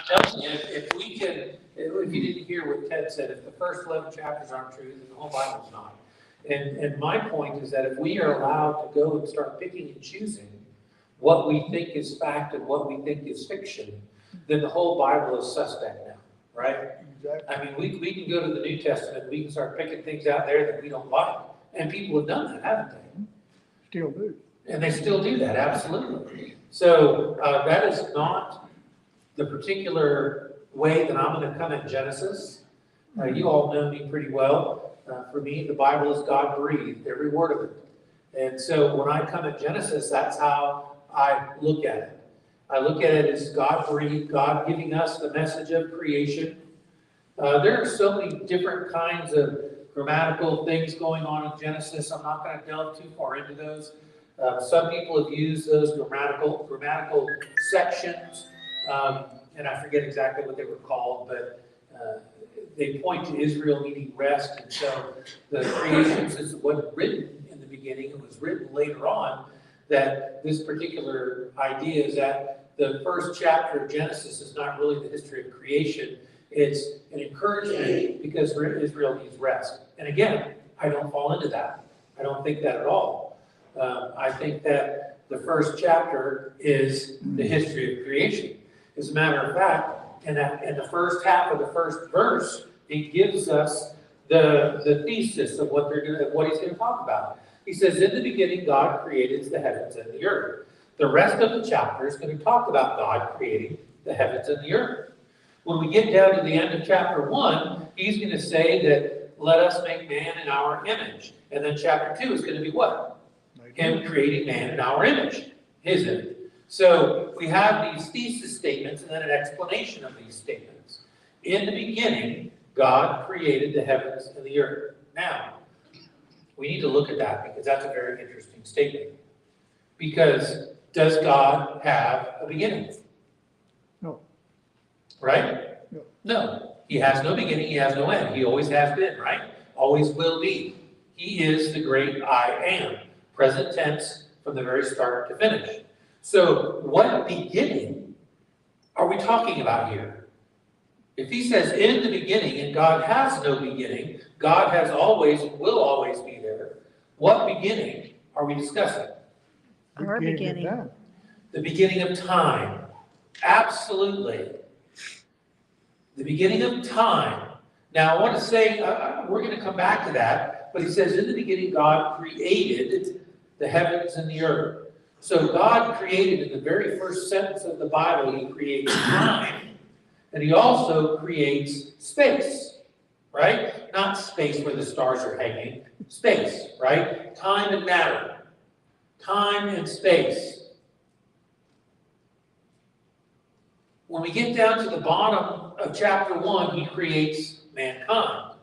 telling you, if we can, if you didn't hear what Ted said, if the first 11 chapters aren't true, then the whole Bible's not. And my point is that if we are allowed to go and start picking and choosing what we think is fact and what we think is fiction, then the whole Bible is suspect now, right? Exactly. I mean, we can go to the New Testament, we can start picking things out there that we don't like. And people have done that, haven't they? Still do. And they still do that, absolutely. So that is not the particular way that I'm going to come at Genesis. You all know me pretty well. For me, the Bible is God-breathed, every word of it. And so when I come at Genesis, that's how I look at it. I look at it as God-breathed, God giving us the message of creation. There are so many different kinds of grammatical things going on in Genesis. I'm not going to delve too far into those. Some people have used those grammatical sections, and I forget exactly what they were called, but they point to Israel meaning rest, and so the creation, since it wasn't written in the beginning, it was written later on, that this particular idea is that the first chapter of Genesis is not really the history of creation. It's an encouragement because Israel needs rest. And again, I don't fall into that. I don't think that at all. I think that the first chapter is the history of creation. As a matter of fact, in the first half of the first verse, it gives us the thesis of what he's going to talk about. He says, in the beginning, God created the heavens and the earth. The rest of the chapter is going to talk about God creating the heavens and the earth. When we get down to the end of chapter 1, he's going to say that let us make man in our image. And then chapter 2 is going to be what? Him creating man in our image, his image. So we have these thesis statements and then an explanation of these statements. In the beginning, God created the heavens and the earth. Now, we need to look at that because that's a very interesting statement. Because does God have a beginning? No. Right? No. No. He has no beginning, he has no end. He always has been, right? Always will be. He is the great I am. Present tense from the very start to finish. So what beginning are we talking about here? If he says in the beginning and God has no beginning, God has always and will always be there, what beginning are we discussing? Our beginning. The beginning of time. Absolutely. The beginning of time. Now I want to say, we're going to come back to that, but he says in the beginning God created the heavens and the earth. So God created, in the very first sentence of the Bible, he creates time, and he also creates space, right? Not space where the stars are hanging, space, right? Time and matter. Time and space. When we get down to the bottom of chapter 1, he creates mankind.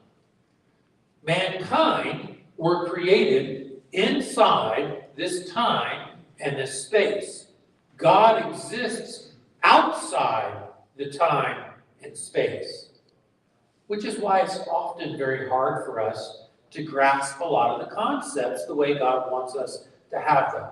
Mankind were created inside this time and this space. God exists outside the time and space, which is why it's often very hard for us to grasp a lot of the concepts the way God wants us to have them.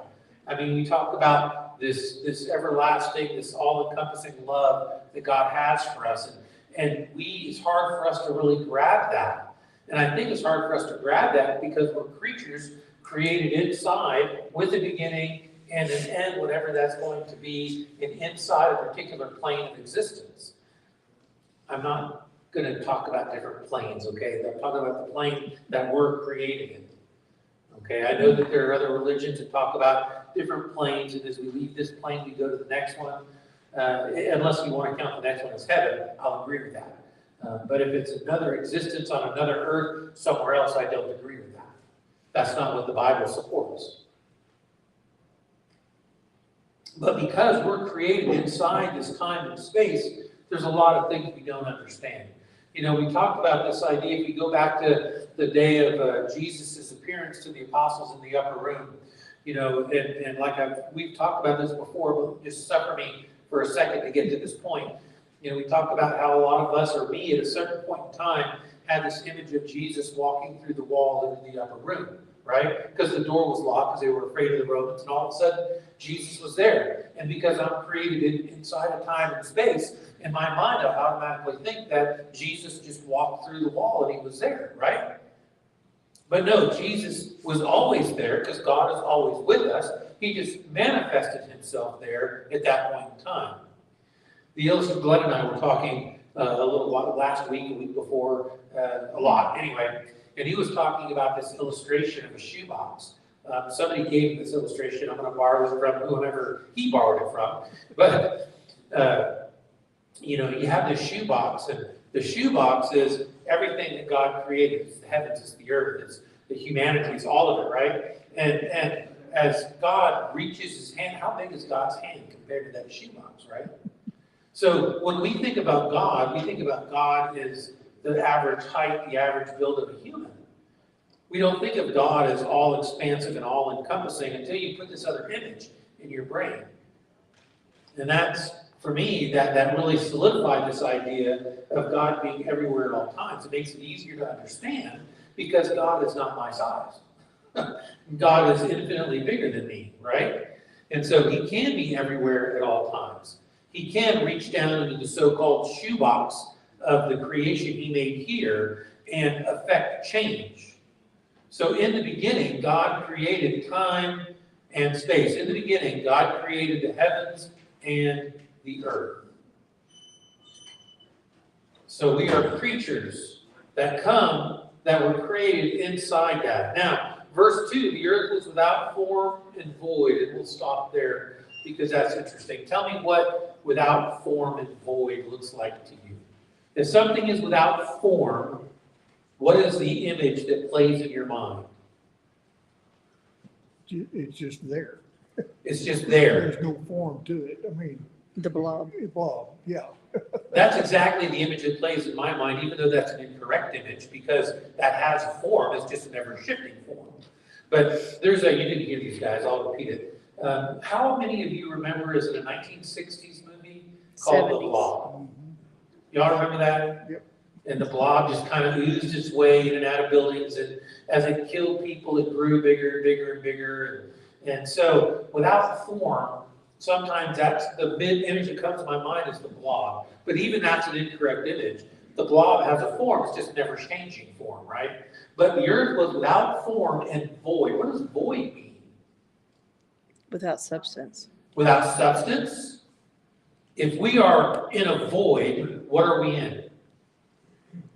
I mean, we talk about this everlasting, this all-encompassing love that God has for us, and it's hard for us to really grab that. And I think it's hard for us to grab that because we're creatures created inside with a beginning and an end, whatever that's going to be, and inside a particular plane of existence. I'm not going to talk about different planes, okay? I'm talking about the plane that we're created in. Okay, I know that there are other religions that talk about different planes, and as we leave this plane, we go to the next one. Unless you want to count the next one as heaven, I'll agree with that. But if it's another existence on another earth somewhere else, I don't agree with that. That's not what the Bible supports. But because we're created inside this time and space, there's a lot of things we don't understand. You know, we talked about this idea, if we go back to the day of Jesus' appearance to the apostles in the upper room, you know, and like we've talked about this before, but just suffer me for a second to get to this point. You know, we talked about how a lot of us, or me at a certain point in time, had this image of Jesus walking through the wall into the upper room. right? Because the door was locked because they were afraid of the Romans, and all of a sudden, Jesus was there. And because I'm created inside of time and space, in my mind, I automatically think that Jesus just walked through the wall and he was there, right? But no, Jesus was always there because God is always with us. He just manifested himself there at that point in time. The illustrator, Glenn and I were talking a little while last week, a week before, a lot anyway, and he was talking about this illustration of a shoebox. Somebody gave this illustration. I'm going to borrow it from whoever he borrowed it from. But, you know, you have this shoebox, and the shoebox is everything that God created. It's the heavens, it's the earth, it's the humanity, it's all of it, right? And as God reaches his hand, how big is God's hand compared to that shoebox, right? So when we think about God, we think about God as the average height, the average build of a human. We don't think of God as all expansive and all encompassing until you put this other image in your brain. And that's, for me, that really solidified this idea of God being everywhere at all times. It makes it easier to understand because God is not my size. God is infinitely bigger than me, right? And so he can be everywhere at all times. He can reach down into the so-called shoebox of the creation he made here and affect change. So in the beginning, God created time and space. In the beginning, God created the heavens and the earth. So we are creatures that were created inside that. Now, verse 2, the earth was without form and void, and we'll stop there because that's interesting. Tell me what without form and void looks like to you. If something is without form, what is the image that plays in your mind? It's just there. It's just there. There's no form to it. I mean, The blob. blob, yeah. That's exactly the image that plays in my mind, even though that's an incorrect image, because that has a form, it's just an ever-shifting form. But you didn't hear these guys, I'll repeat it. How many of you remember, is it a 1960s movie called The 70s. Blob? Y'all remember that? Yep. And the blob just kind of oozed its way in and out of buildings, and as it killed people, it grew bigger and bigger and bigger. And so, without form, sometimes that's the image that comes to my mind is the blob. But even that's an incorrect image. The blob has a form, it's just never changing form, right? But the earth was without form and void. What does void mean? Without substance. Without substance? If we are in a void, what are we in?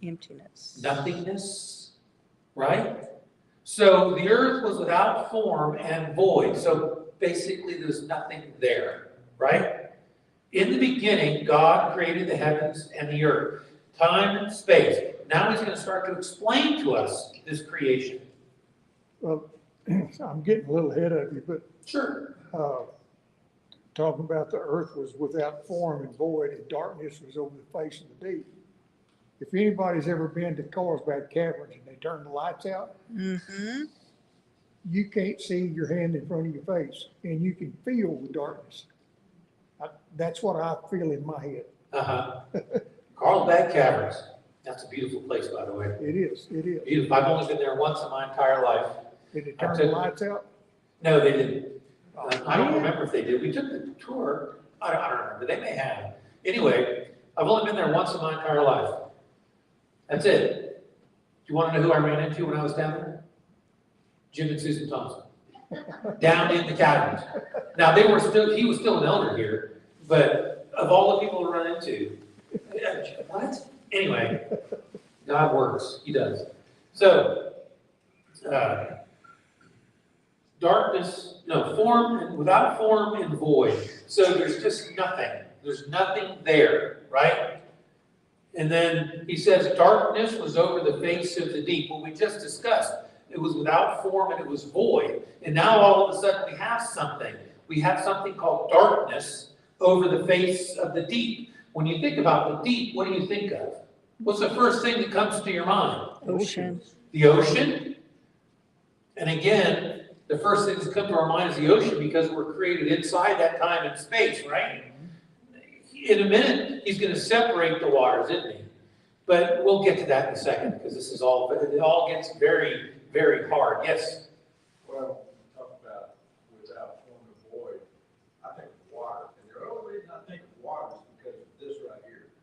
Emptiness. Nothingness, right? So the earth was without form and void. So basically there's nothing there, right? In the beginning, God created the heavens and the earth, time and space. Now he's going to start to explain to us this creation. Well, I'm getting a little ahead of you, but Sure. talking about the earth was without form and void, and darkness was over the face of the deep. If anybody's ever been to Carlsbad Caverns and they turn the lights out, Mm-hmm. you can't see your hand in front of your face, and you can feel the darkness. That's what I feel in my head. Uh-huh. Carlsbad Caverns. That's a beautiful place, by the way. It is, it is. Beautiful. I've only been there once in my entire life. Did they turn the lights out? No, they didn't. I don't remember if they did. We took the tour. I don't remember. They may have. Anyway, I've only been there once in my entire life. That's it. Do you want to know who I ran into when I was down there? Jim and Susan Thompson. Down in the caverns. Now, he was still an elder here, but of all the people to run into, what? Anyway, God works. He does. So, without form and void. So there's just nothing. There's nothing there, right? And then he says, darkness was over the face of the deep. Well, we just discussed, it was without form and it was void. And now all of a sudden we have something. We have something called darkness over the face of the deep. When you think about the deep, what do you think of? What's the first thing that comes to your mind? Ocean. The ocean. And again, the first thing that comes to our mind is the ocean because we're created inside that time and space, right? In a minute, he's going to separate the waters, isn't he? But we'll get to that in a second because it all gets very, very hard. Yes?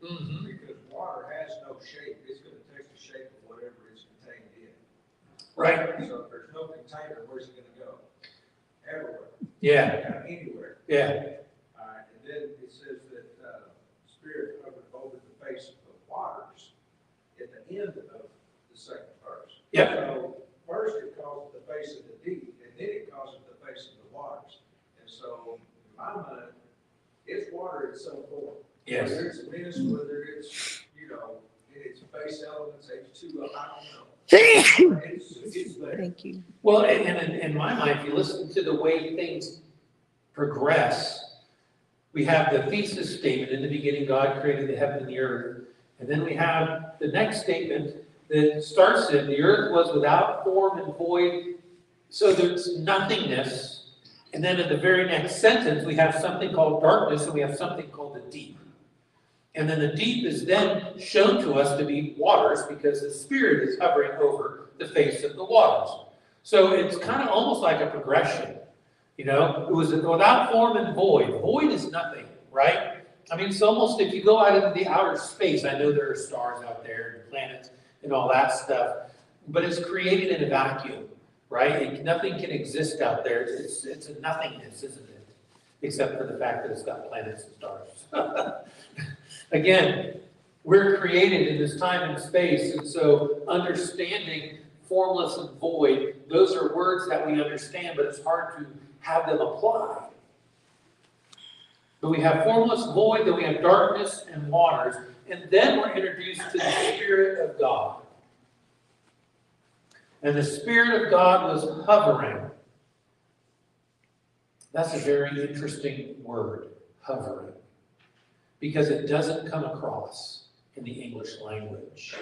Mhm. Because water has no shape, it's gonna take the shape of whatever it's contained in. Right, So if there's no container, where's it gonna go? Everywhere, yeah, anywhere. yeah, All right, and then it says that, Spirit hovered over the face of the waters at the end of the second verse. Yep. So first it calls it the face of the deep, and then it calls it the face of the waters. And so, in my mind, it's water in some form. yes. Whether it's mist, whether it's, it's base elements, H2O, I don't know. It's there. Thank you. Well, and in my mind, if you listen to the way things progress, we have the thesis statement, in the beginning, God created the heaven and the earth. And then we have the next statement that starts in, the earth was without form and void, so there's nothingness. And then in the very next sentence, we have something called darkness, and we have something called the deep. And then the deep is then shown to us to be waters, because the Spirit is hovering over the face of the waters. So it's kind of almost like a progression. It was without form and void. Void is nothing, right? I mean, it's almost, if you go out into the outer space, I know there are stars out there and planets and all that stuff, but it's created in a vacuum, right? Nothing can exist out there. It's a nothingness, isn't it? Except for the fact that it's got planets and stars. Again, we're created in this time and space, and so understanding formless and void, those are words that we understand, but it's hard to have them apply. But we have formless void, then we have darkness and waters, and then we're introduced to the Spirit of God. And the Spirit of God was hovering. That's a very interesting word, hovering, because it doesn't come across in the English language.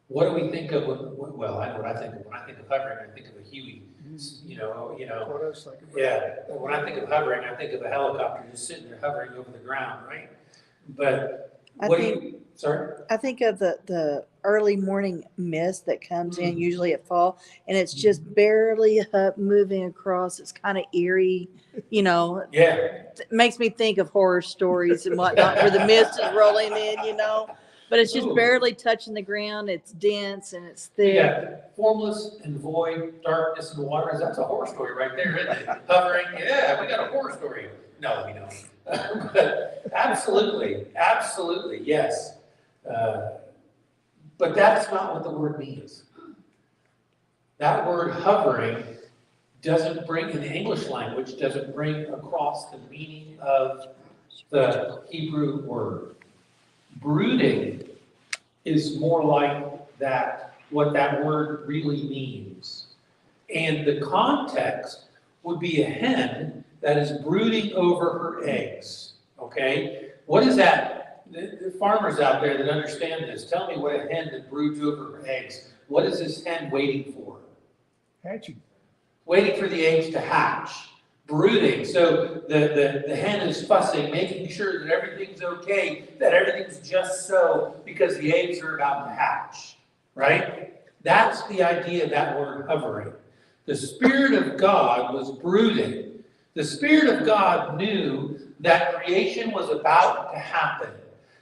What do we think of? Well, I know what I think of. When I think of hovering, I think of a Huey. What I was thinking about. Yeah. When I think of hovering, I think of a helicopter just sitting there hovering over the ground, right? But what do you? Sorry. I think of the early morning mist that comes in, Mm. usually at fall, and it's just barely moving across. It's kind of eerie, Yeah. It makes me think of horror stories and whatnot where the mist is rolling in, but it's just Ooh. barely touching the ground. It's dense and it's We thick. got formless and void, darkness and waters. That's a horror story right there, isn't it? Hovering. Yeah, we got a horror story. No, we don't. But absolutely, yes. But that's not what the word means. That word hovering doesn't bring, in the English language, doesn't bring across the meaning of the Hebrew word. Brooding is more like that, what that word really means. And the context would be a hen that is brooding over her eggs, okay? What is that? The farmers out there that understand this, tell me what a hen that broods over her eggs, what is this hen waiting for? Hatching. Waiting for the eggs to hatch, brooding. So the hen is fussing, making sure that everything's okay, that everything's just so, because the eggs are about to hatch, right? That's the idea of that word hovering. The Spirit of God was brooding. The Spirit of God knew that creation was about to happen.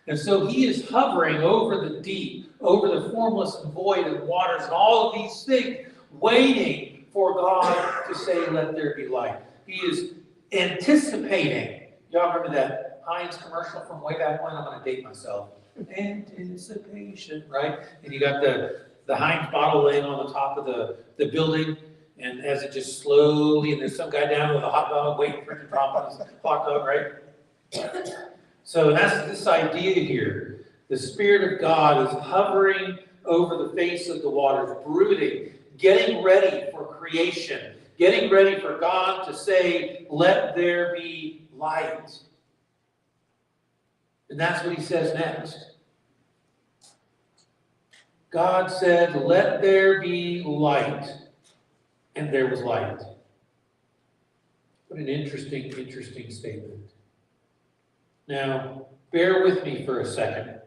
And so he is hovering over the deep, over the formless and void and waters and all of these things, waiting for God to say, let there be light. He is anticipating. Y'all remember that Heinz commercial from way back when? I'm going to date myself. Anticipation, right? And you got the Heinz bottle laying on the top of the building, and as it just slowly, and there's some guy down with a hot dog waiting for it to drop on his hot dog, right? So that's this idea here. The Spirit of God is hovering over the face of the waters, brooding, getting ready for creation, getting ready for God to say, let there be light. And that's what he says next. God said, let there be light. And there was light. What an interesting statement. Now, bear with me for a second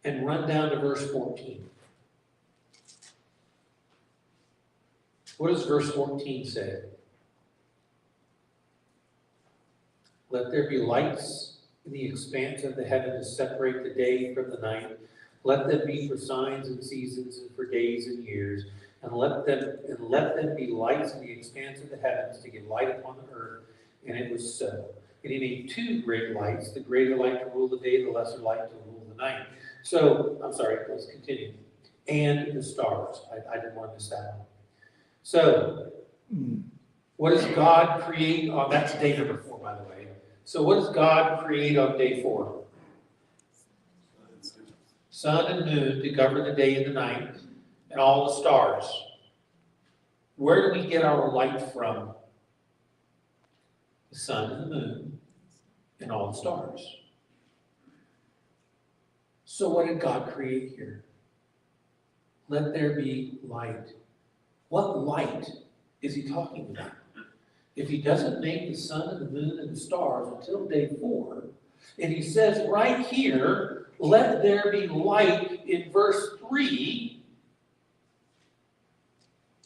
and run down to verse 14. What does verse 14 say? Let there be lights in the expanse of the heaven to separate the day from the night. Let them be for signs and seasons and for days and years. And let them be lights in the expanse of the heavens to give light upon the earth. And it was so. And he made two great lights, the greater light to rule the day, the lesser light to rule the night. So, I'm sorry, let's continue. And the stars. I didn't want to miss that one. So, what does God create on, that's day number 4, by the way. So what does God create on day 4? Sun and moon to govern the day and the night, and all the stars. Where do we get our light from? The sun and the moon, and all the stars. So what did God create here? Let there be light. What light is he talking about? If he doesn't make the sun and the moon and the stars until day 4, and he says right here, let there be light in verse 3,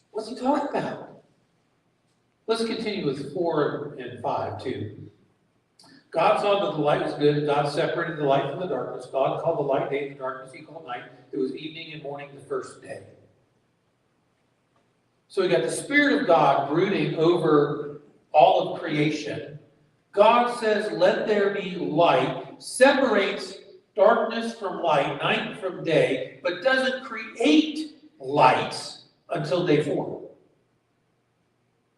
what's he talking about? Let's continue with 4 and 5 too. God saw that the light was good, and God separated the light from the darkness. God called the light day, and the darkness he called night. It was evening and morning the first day. So we got the Spirit of God brooding over all of creation. God says, let there be light, separates darkness from light, night from day, but doesn't create lights until day 4.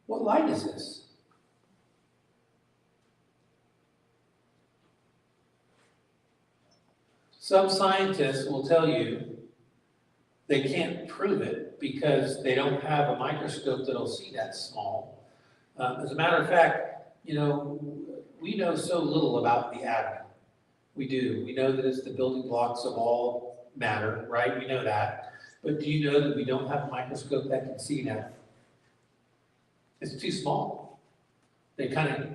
What light is this? Some scientists will tell you they can't prove it because they don't have a microscope that'll see that small. As a matter of fact, we know so little about the atom. We do. We know that it's the building blocks of all matter, right? We know that. But do you know that we don't have a microscope that can see an atom? It's too small. They kind of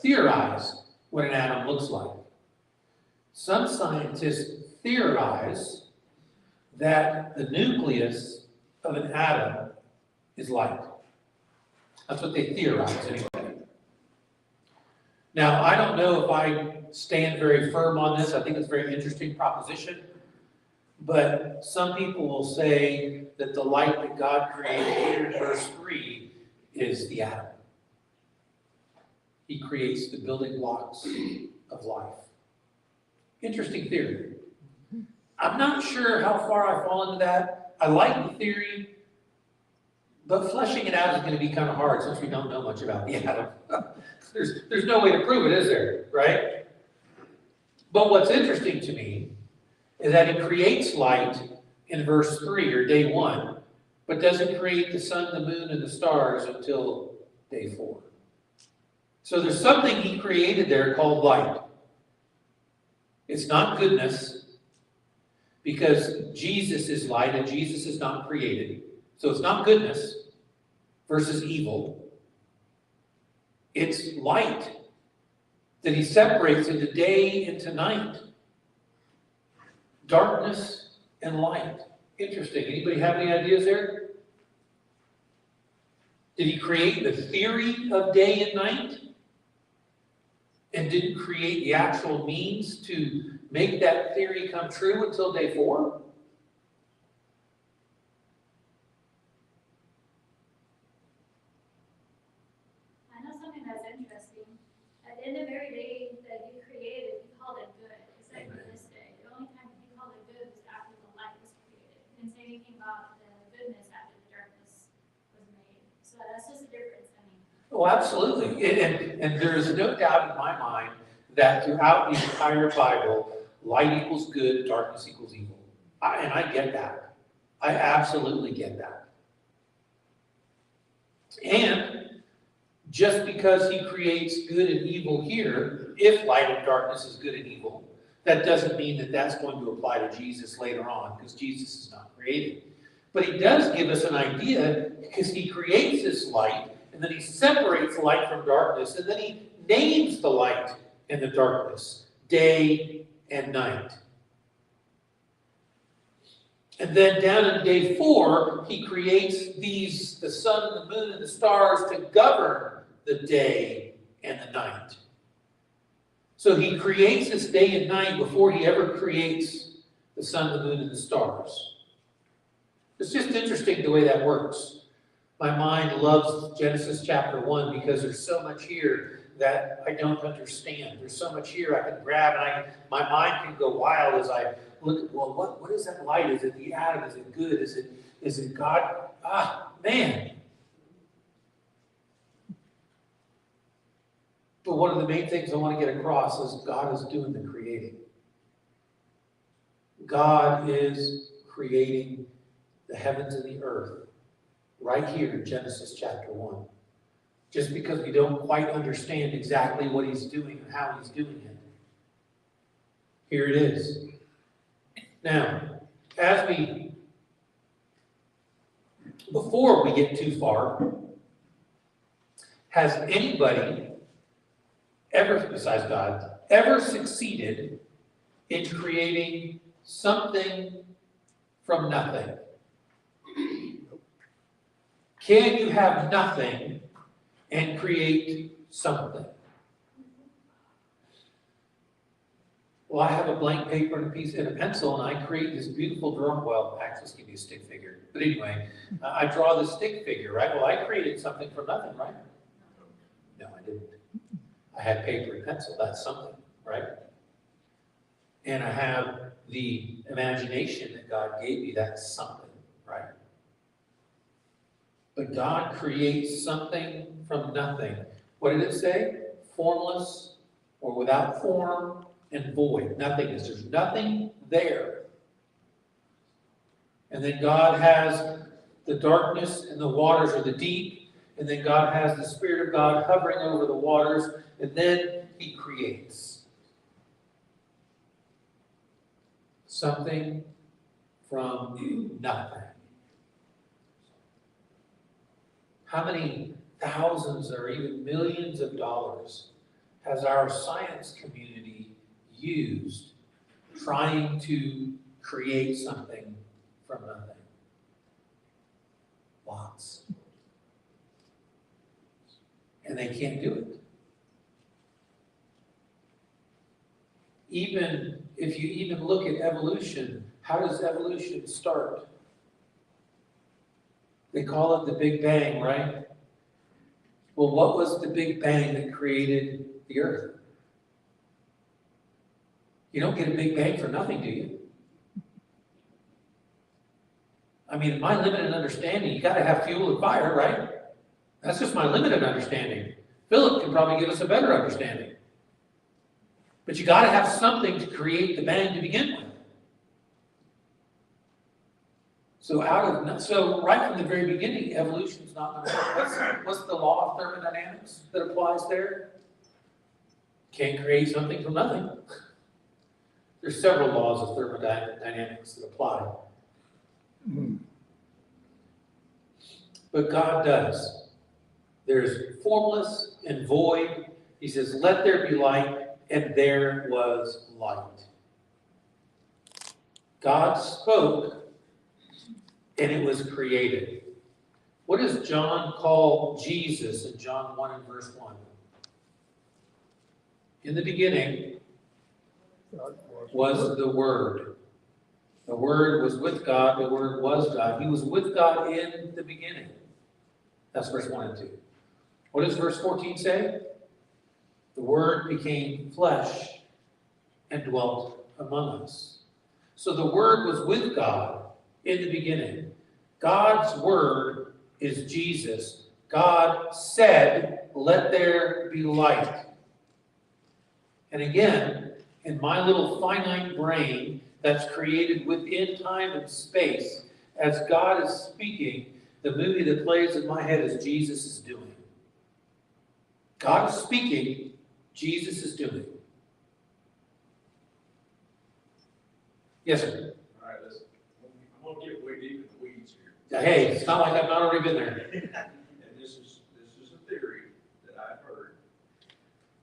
theorize what an atom looks like. Some scientists theorize that the nucleus of an atom is light. That's what they theorize anyway. Now, I don't know if I stand very firm on this. I think it's a very interesting proposition. But some people will say that the light that God created here in verse 3 is the atom. He creates the building blocks of life. Interesting theory. I'm not sure how far I fall into that. I like the theory, but fleshing it out is going to be kind of hard since we don't know much about the atom. There's no way to prove it, is there? Right? But what's interesting to me is that he creates light in verse 3 or day 1, but doesn't create the sun, the moon, and the stars until day 4. So there's something he created there called light. It's not goodness, because Jesus is light and Jesus is not created. So it's not goodness versus evil. It's light that he separates into day, into night. Darkness and light. Interesting. Anybody have any ideas there? Did he create the theory of day and night? And didn't create the actual means to make that theory come true until day 4? I know something that's interesting. At the end of every day that he created, he called it good, except for this day. The only time he called it good was after the light was created. He didn't say anything about the goodness after the darkness was made. So that's just a difference. Oh, absolutely. And there is no doubt in my mind that throughout the entire Bible, light equals good, darkness equals evil. And I get that. I absolutely get that. And just because he creates good and evil here, if light and darkness is good and evil, that doesn't mean that that's going to apply to Jesus later on, because Jesus is not created. But he does give us an idea, because he creates this light, and then he separates light from darkness, and then he names the light and the darkness, day and night. And then down in day 4, he creates the sun and the moon and the stars to govern the day and the night. So he creates this day and night before he ever creates the sun, the moon, and the stars. It's just interesting the way that works. My mind loves Genesis chapter 1 because there's so much here that I don't understand. There's so much here I can grab, and my mind can go wild as I look at, well, what is that light? Is it the atom? Is it good? Is it God? Man. But one of the main things I want to get across is God is doing the creating. God is creating the heavens and the earth right here in Genesis chapter 1. Just because we don't quite understand exactly what he's doing and how he's doing it. Here it is. Now, before we get too far, has anybody ever, besides God, ever succeeded in creating something from nothing? Can you have nothing and create something? Well, I have a blank paper and a piece and a pencil, and I create this beautiful drawing. Well, actually, let's give you a stick figure. But anyway, I draw the stick figure, right? Well, I created something from nothing, right? No, I didn't. I had paper and pencil. That's something, right? And I have the imagination that God gave me. That's something, right? But God creates something from nothing. What did it say? Formless or without form and void. Nothingness. There's nothing there. And then God has the darkness and the waters or the deep. And then God has the Spirit of God hovering over the waters. And then he creates something from nothing. How many thousands or even millions of dollars has our science community used trying to create something from nothing? Lots. And they can't do it. Even if you even look at evolution, how does evolution start? They call it the Big Bang, right? Well, what was the Big Bang that created the earth? You don't get a Big Bang for nothing, do you? I mean, in my limited understanding, you got to have fuel and fire, right? That's just my limited understanding. Philip can probably give us a better understanding. But you got to have something to create the bang to begin with. So right from the very beginning, evolution's not going to work. What's the law of thermodynamics that applies there? Can't create something from nothing. There's several laws of thermodynamics that apply. But God does. There's formless and void. He says, let there be light, and there was light. God spoke, and it was created. What does John call Jesus in John 1 and verse 1? In the beginning was the Word. The Word was with God. The Word was God. He was with God in the beginning. That's verse 1 and 2. What does verse 14 say? The Word became flesh and dwelt among us. So the Word was with God in the beginning. God's Word is Jesus. God said, let there be light. And again, in my little finite brain that's created within time and space, as God is speaking, the movie that plays in my head is Jesus is doing. God is speaking, Jesus is doing. Yes, sir. All right, listen, I'm gonna get way deep in the weeds here. Hey, it's not like I've not already been there. And this is a theory that I've heard,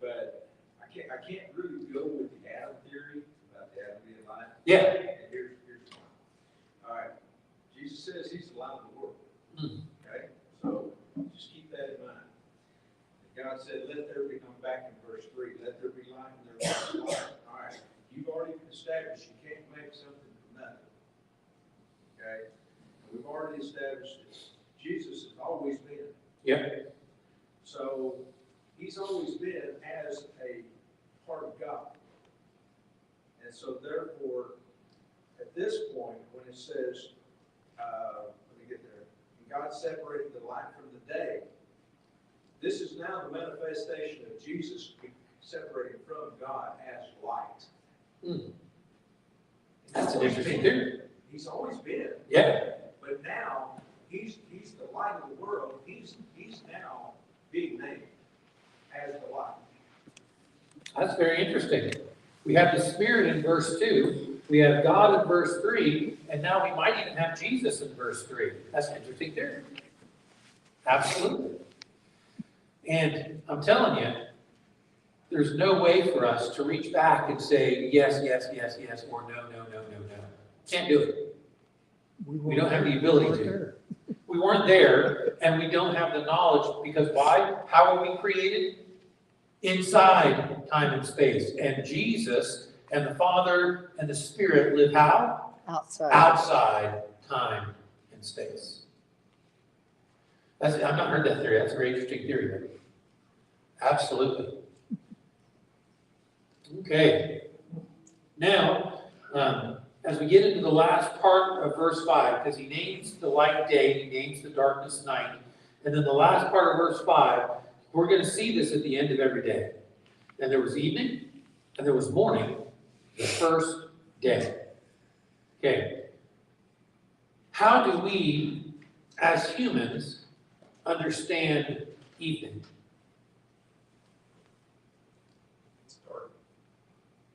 but I can't really go with the Adam theory about the Adam being alive. Yeah. And here's why. All right, Jesus says he's the light of the world. Okay, so just keep that in mind. And God said, let there be, I'm back in verse 3, let there be light, and there All right, you've already established you can't make something from nothing. Okay? We've already established this. Jesus has always been. Yep. So he's always been as a part of God. And so therefore, at this point, when it says, let me get there, God separated the light from the day, this is now the manifestation of Jesus separating from God as light. Hmm. That's an interesting theory. He's always been. Yeah. But now, he's the light of the world. He's now being named as the light. That's very interesting. We have the Spirit in verse 2, we have God in verse 3, and now we might even have Jesus in verse 3. That's an interesting theory. Absolutely. And I'm telling you, there's no way for us to reach back and say yes, yes, yes, yes, or no, no, no, no, no. Can't do it. We don't have the ability to. We weren't there, and we don't have the knowledge, because why? How were we created? Inside time and space. And Jesus and the Father and the Spirit live how? Outside. Outside time and space. I've not heard that theory. That's a very interesting theory. Absolutely. Okay. Now, as we get into the last part of verse 5, because he names the light day, he names the darkness night, and then the last part of verse 5, we're going to see this at the end of every day. And there was evening, and there was morning, the first day. Okay. How do we, as humans, understand evening?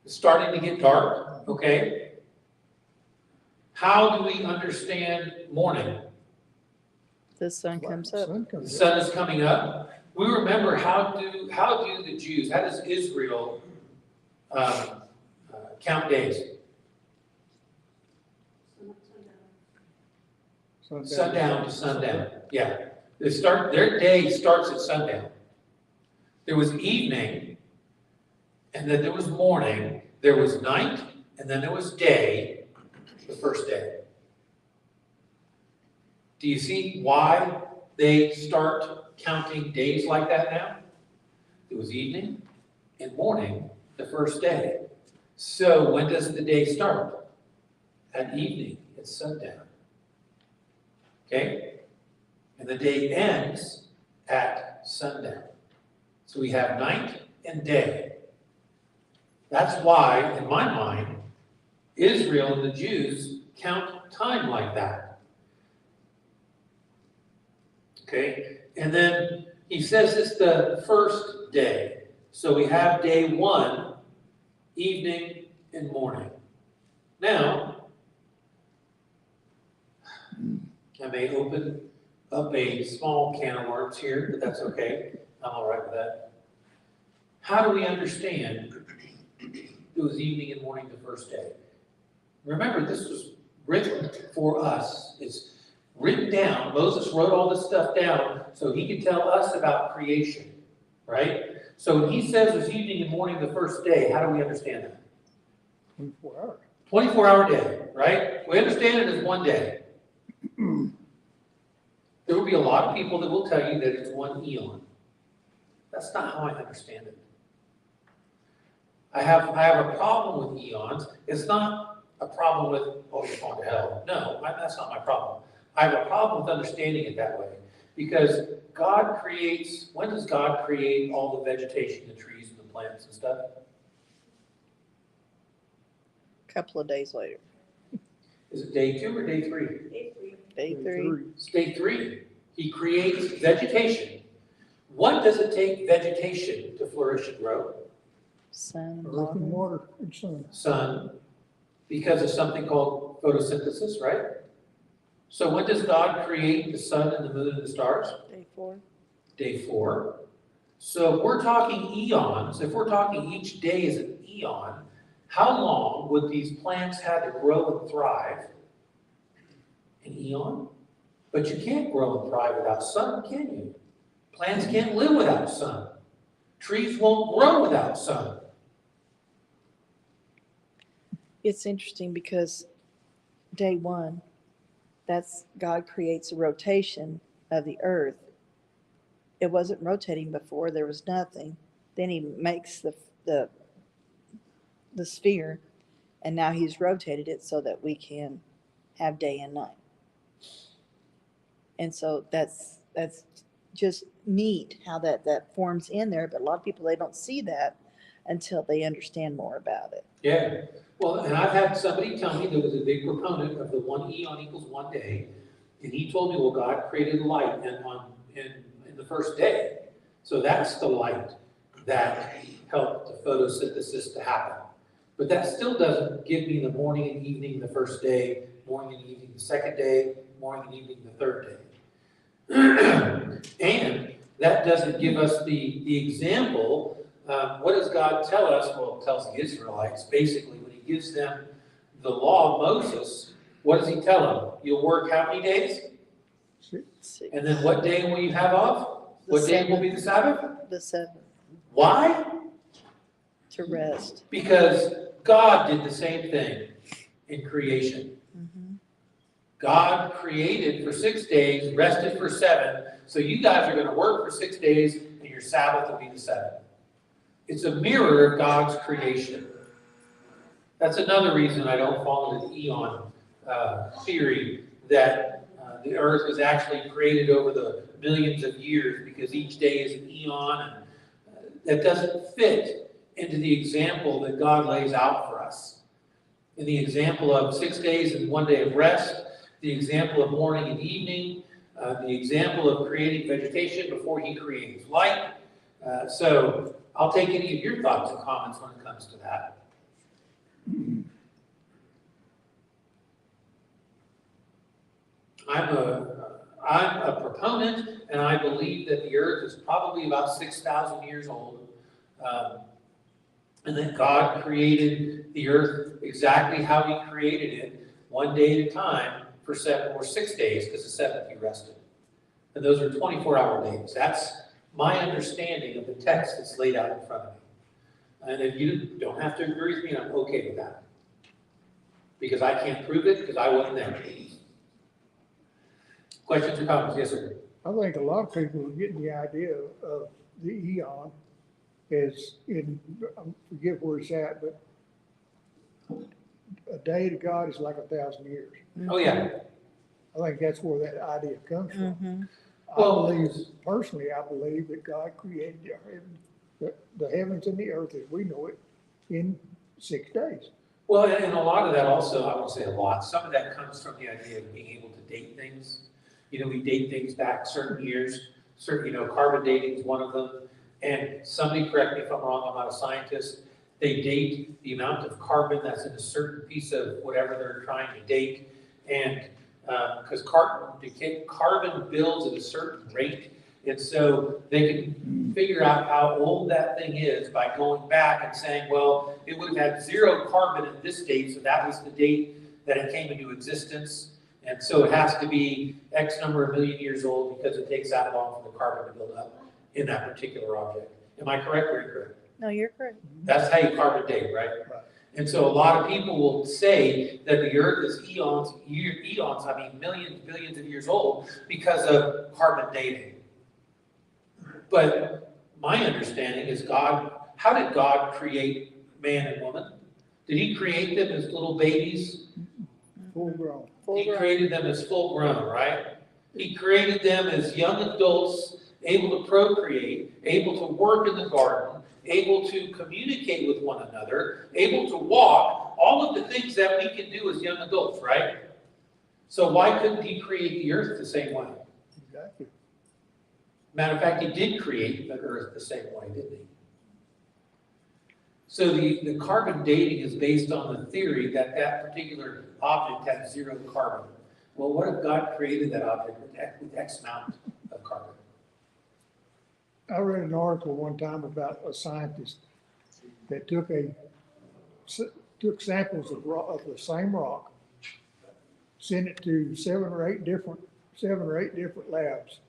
It's starting to get dark, okay? How do we understand morning? The sun comes up. The sun is coming up. We remember how do the Jews, how does Israel count days? Sundown to sundown. Yeah. Their day starts at sundown. There was evening, and then there was morning, there was night, and then there was day, the first day. Do you see why they start counting days like that now? It was evening and morning, the first day. So when does the day start? At evening, it's sundown. Okay? And the day ends at sundown. So we have night and day. That's why, in my mind, Israel and the Jews count time like that. Okay? And then he says it's the first day. So we have day 1, evening and morning. Now, I may open up a small can of worms here, but that's okay. I'm all right with that. How do we understand it was evening and morning the first day? Remember, this was written for us. It's written down. Moses wrote all this stuff down so he could tell us about creation, right? So when he says it was evening and morning the first day, how do we understand that? 24 hours. 24-hour day, right? We understand it as one day. There will be a lot of people that will tell you that it's one eon. That's not how I understand it. I have a problem with eons. It's not a problem with, oh, you're going to hell. No, that's not my problem. I have a problem with understanding it that way. Because God creates, when does God create all the vegetation, the trees and the plants and stuff? Couple of days later. Is it day 2 or day 3? Day 3. It's day 3. He creates vegetation. What does it take vegetation to flourish and grow? Sun and Earth and water. water and sun. Sun, because of something called photosynthesis, right? So when does God create the sun and the moon and the stars? Day 4. Day 4. So if we're talking eons, if we're talking each day is an eon, how long would these plants have to grow and thrive? An eon? But you can't grow and thrive without sun, can you? Plants can't live without sun. Trees won't grow without sun. It's interesting because day one, that's God creates a rotation of the earth. It wasn't rotating before, there was nothing. Then he makes the sphere, and now he's rotated it so that we can have day and night. And so that's just neat how that forms in there, but a lot of people, they don't see that until they understand more about it. Yeah, well, and I've had somebody tell me that was a big proponent of the 1 eon equals 1 day, and he told me, well, God created light in the first day. So that's the light that helped the photosynthesis to happen. But that still doesn't give me the morning and evening the first day, morning and evening the second day, morning and evening the third day. And that doesn't give us the example. What does God tell us? Well, it tells the Israelites, basically, when he gives them the law of Moses, what does he tell them? You'll work how many days? And then what day will you have off? What day will be the Sabbath? The seventh, Why? to rest. Because God did the same thing in creation. Mhm. God created for 6 days, rested for 7. So you guys are going to work for 6 days, and your Sabbath will be the 7th. It's a mirror of God's creation. That's another reason I don't fall into the eon theory that the earth was actually created over the millions of years, because each day is an eon, and that doesn't fit into the example that God lays out for us. In the example of 6 days and 1 day of rest, the example of morning and evening, the example of creating vegetation before he creates light. So I'll take any of your thoughts and comments when it comes to that. I'm a proponent, and I believe that the earth is probably about 6,000 years old, and that God created the earth exactly how he created it, 1 day at a time for 7 or 6 days, because the 7th he rested. And those are 24-hour days. That's my understanding of the text that's laid out in front of me. And if you don't have to agree with me, I'm okay with that. Because I can't prove it, because I wasn't there. Questions or comments? Yes, sir. I think a lot of people are getting the idea of the eon as in, I forget where it's at, but a day to God is like 1,000 years. Oh, yeah. I think that's where that idea comes from. Mhm. Well- Personally, I believe that God created the heavens and the earth as we know it in 6 days. Well, and a lot of that also, I won't say a lot, some of that comes from the idea of being able to date things. You know, we date things back certain years, carbon dating is one of them. And somebody correct me if I'm wrong, I'm not a scientist. They date the amount of carbon that's in a certain piece of whatever they're trying to date. And because carbon builds at a certain rate. And so they can figure out how old that thing is by going back and saying, well, it would have had 0 carbon at this date, so that was the date that it came into existence. And so it has to be X number of million years old because it takes that long for the carbon to build up in that particular object. Am I correct or incorrect? No, you're correct. That's how you carbon date, right? Right. And so a lot of people will say that the earth is eons, millions, billions of years old because of carbon dating. But my understanding is how did God create man and woman? Did he create them as little babies? Full grown. He created them as full grown, right? He created them as young adults, able to procreate, able to work in the garden, able to communicate with one another, able to walk, all of the things that we can do as young adults, right? So why couldn't he create the earth the same way? Exactly. Matter of fact, he did create the earth the same way, didn't he? So the carbon dating is based on the theory that that particular object had 0 carbon. Well, what if God created that object with X amount of carbon? I read an article one time about a scientist that took samples of the same rock, sent it to 7 or 8 different labs,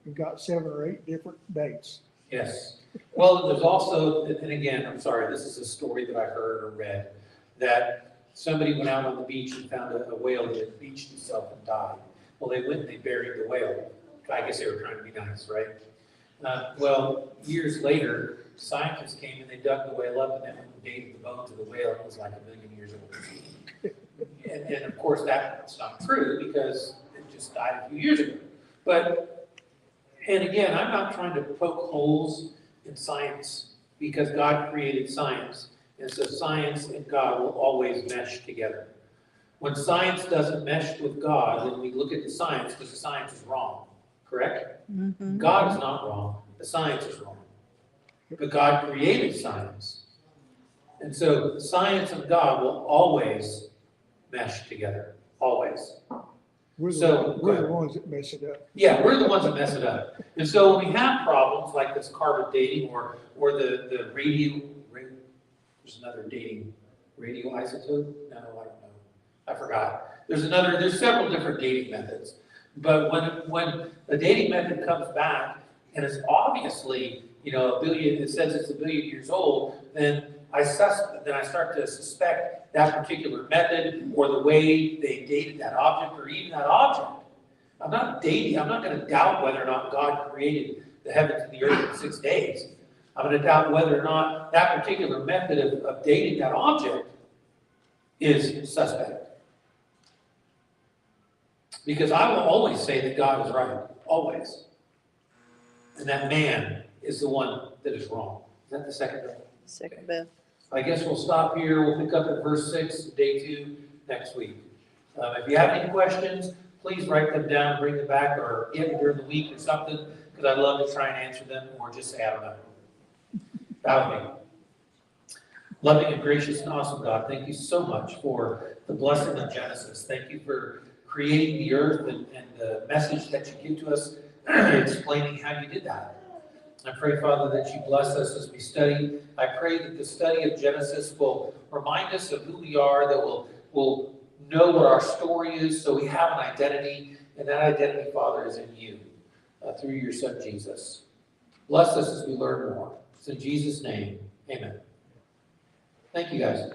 and got 7 or 8 different dates. Yes. Well, there's also, and again, I'm sorry, this is a story that I heard or read, that somebody went out on the beach and found a whale that had bleached itself and died. Well, they went and they buried the whale. I guess they were trying to be nice, right? Well, years later, scientists came and they dug the whale up and then dated the bones of the whale. It was like 1 million years old. And of course, that's not true because it just died a few years ago. But, and again, I'm not trying to poke holes in science because God created science. And so science and God will always mesh together. When science doesn't mesh with God, then we look at the science because the science is wrong, correct? Mhm. God is not wrong, the science is wrong. But God created science. And so science and God will always mesh together, always. We're So, we're the ones that mess it up. Yeah, we're the ones that mess it up. And so when we have problems like this carbon dating or the there's another dating, radioisotope? No, I don't know. I forgot. There's several different dating methods. But when a dating method comes back and it's obviously, it says it's 1 billion years old, then I start to suspect that particular method or the way they dated that object or even that object. I'm not going to doubt whether or not God created the heavens and the earth in 6 days. I'm going to doubt whether or not that particular method of dating that object is suspect. Because I will always say that God is right, always. And that man is the one that is wrong. Is that the second thing? Second Beth. I guess we'll stop here. We'll pick up at verse 6, day 2, next week. If you have any questions, please write them down, bring them back, or get them during the week or something, because I'd love to try and answer them, or just say, I don't know. That would be. Loving and gracious and awesome God, thank you so much for the blessing of Genesis. Thank you for creating the earth and the message that you give to us, explaining how you did that. I pray, Father, that you bless us as we study. I pray that the study of Genesis will remind us of who we are, that we'll know what our story is, so we have an identity, and that identity, Father, is in you, through your Son, Jesus. Bless us as we learn more. It's in Jesus' name, amen. Thank you, guys.